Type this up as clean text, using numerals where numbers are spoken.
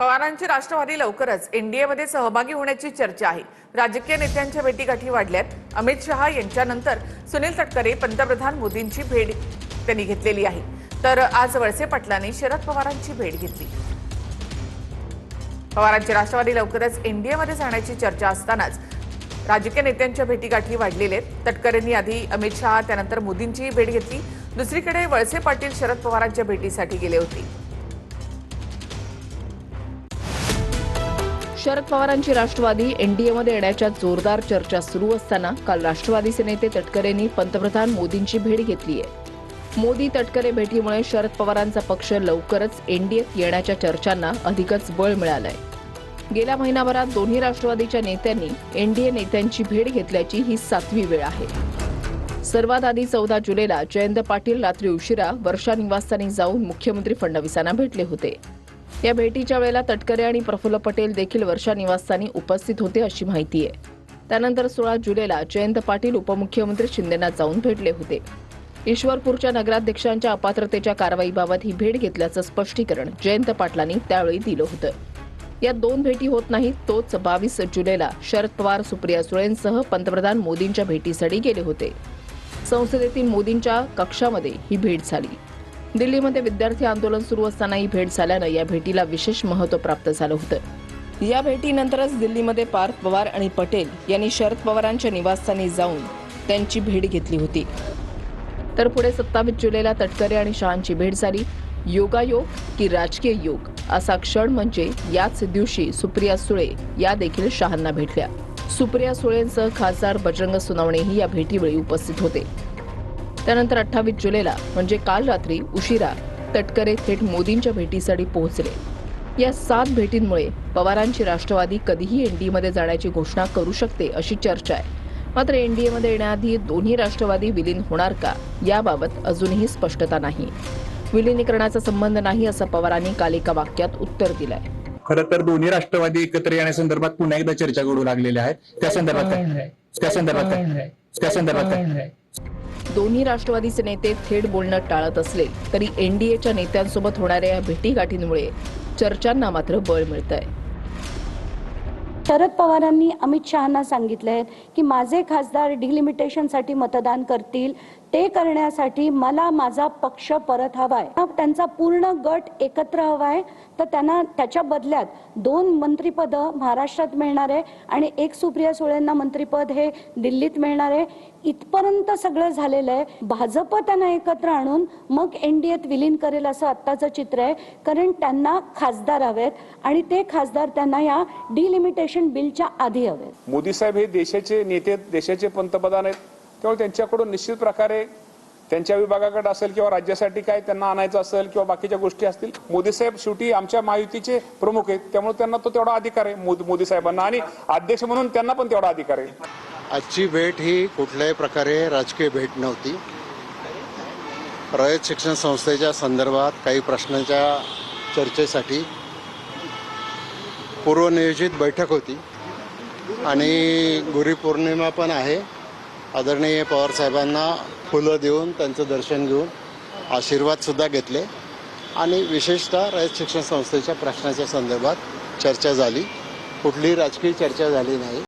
पवारांची राष्ट्रवादी लवकरच एनडीएमध्ये सहभागी होण्याची चर्चा आहे। राजकीय नेत्यांच्या भेटीगाठी वाढल्यात। अमित शहा यांच्यानंतर सुनील तटकरे पंतप्रधान मोदींची भेट त्यांनी घेतलेली आहे। तर आज वळसे पाटलांनी शरद पवारांची भेट घेतली। पवारांची राष्ट्रवादी लवकरच एनडीएमध्ये जाण्याची चर्चा असतानाच राजकीय नेत्यांच्या भेटीगाठी वाढलेल्या आहेत। तटकरेंनी आधी अमित शहा त्यानंतर मोदींची भेट घेतली। दुसरीकडे वळसे पाटील शरद पवारांच्या भेटीसाठी गेले होते। शरद पवारांची राष्ट्रवादी एनडीएमध्ये येण्याच्या जोरदार चर्चा सुरू असताना काल राष्ट्रवादीचे नेते तटकरेंनी पंतप्रधान मोदींची भेट घेतली आहे। मोदी तटकरे भेटीमुळे शरद पवारांचा पक्ष लवकरच एनडीएत येण्याच्या चर्चांना अधिकच बळ मिळालंय। गेल्या महिनाभरात दोन्ही राष्ट्रवादीच्या नेत्यांनी एनडीए नेत्यांची भेट घेतल्याची ही 7वी वेळ आहे। सर्वात आधी 14 जुलैला जयंत पाटील रात्री उशिरा वर्षा निवासस्थानी जाऊन मुख्यमंत्री फडणवीसांना भेटले होते। या भेटीच्या वेळेला तटकरे आणि प्रफुल्ल पटेल देखील वर्षा निवासस्थानी उपस्थित होते अशी माहिती आहे। त्यानंतर 16 जुलैला जयंत पाटील उपमुख्यमंत्री शिंदेंना जाऊन भेटले होते। ईश्वरपूरच्या नगराध्यक्षांच्या अपात्रतेच्या कारवाईबाबत ही भेट घेतल्याचं स्पष्टीकरण जयंत पाटलांनी त्यावेळी दिलं होतं। या दोन भेटी होत नाहीत तोच 22 जुलैला शरद पवार सुप्रिया सुळेंसह पंतप्रधान मोदींच्या भेटीसाठी गेले होते। संसदेतील मोदींच्या कक्षामध्ये ही भेट झाली। दिल्लीमध्ये विद्यार्थी आंदोलन सुरू असताना ही भेट झाल्यानं या भेटीला विशेष महत्त्व प्राप्त झालं होतं। या भेटीनंतरच दिल्लीमध्ये पार्थ पवार आणि पटेल यांनी शरद पवारांच्या निवासस्थानी जाऊन त्यांची भेट घेतली होती। तर पुढे 27 जुलैला तटकरे आणि शहांची भेट झाली। योगायोग की राजकीय योग असा क्षण म्हणजे याच दिवशी सुप्रिया सुळे या देखील शहांना भेटल्या। सुप्रिया सुळेंसह खासदार बजरंग सोनवणेही या भेटीवेळी उपस्थित होते। त्यानंतर 28 जुलैला म्हणजे काल रात्री उशिरा तटकरे थेट मोदींच्या भेटीसाठी पोहोचले। या 7 भेटींमुळे पवारांची राष्ट्रवादी कधीही एनडीएमध्ये जाण्याची घोषणा करू शकते अशी चर्चा आहे। मात्र एनडीएमध्ये येण्याआधी दोन्ही राष्ट्रवादी विलीन होणार का याबाबत अजूनही स्पष्टता नाही। विलीनीकरणाचा संबंध नाही असं पवारांनी काल एका वाक्यात उत्तर दिलंय। खरं तर दोन्ही राष्ट्रवादी एकत्र येण्यासंदर्भात पुन्हा एकदा चर्चा घडू लागलेल्या आहेत। त्या संदर्भात दोन्ही राष्ट्रवादीचे नेते थेट बोलणं टाळत असले तरी एनडीएच्या नेत्यांसोबत होणाऱ्या या भेटीगाठींमुळे चर्चांना मात्र बळ मिळतंय। शरद पवारांनी अमित शहांना सांगितलंय की माझे खासदार डिलिमिटेशनसाठी मतदान करतील, ते करण्यासाठी मला माझा पक्ष परत हवाय। त्यांचा पूर्ण गट एकत्र हवाय, तर त्यांना त्याच्या बदल्यात 2 मंत्रिपद महाराष्ट्रात मिळणार आहे आणि 1 सुप्रिया सुळेंना मंत्रिपद हे दिल्लीत मिळणार आहे। इथपर्यंत सगळं झालेलं आहे। भाजप त्यांना एकत्र आणून मग एनडीएत विलीन करेल असं आत्ताचं चित्र आहे, कारण त्यांना खासदार हवेत आणि ते खासदार त्यांना या डिलिमिटेशन बिलच्या आधी हवेत। मोदी साहेब हे देशाचे नेते, देशाचे पंतप्रधान आहेत, त्यामुळे त्यांच्याकडून निश्चित प्रकारे त्यांच्या विभागाकडे असेल किंवा राज्यासाठी काय त्यांना आणायचं असेल किंवा बाकीच्या गोष्टी असतील, मोदी साहेब शेवटी आमच्या महायुतीचे प्रमुख आहेत, त्यामुळे त्यांना तो तेवढा अधिकार आहे मोदी साहेबांना, आणि अध्यक्ष म्हणून त्यांना पण तेवढा अधिकार आहे। आजची भेट ही कुठल्याही प्रकारे राजकीय भेट नव्हती। रयत शिक्षण संस्थेच्या संदर्भात काही प्रश्नांच्या चर्चेसाठी पूर्वनियोजित बैठक होती आणि गुरुपौर्णिमा पण आहे। आदरणीय पवार साहेबांना फुलं देऊन त्यांचं दर्शन घेऊन आशीर्वाद सुद्धा घेतले आणि विशेषतः रयत शिक्षण संस्थेच्या प्रश्नाच्या संदर्भात चर्चा झाली। कुठलीही राजकीय चर्चा झाली नाही।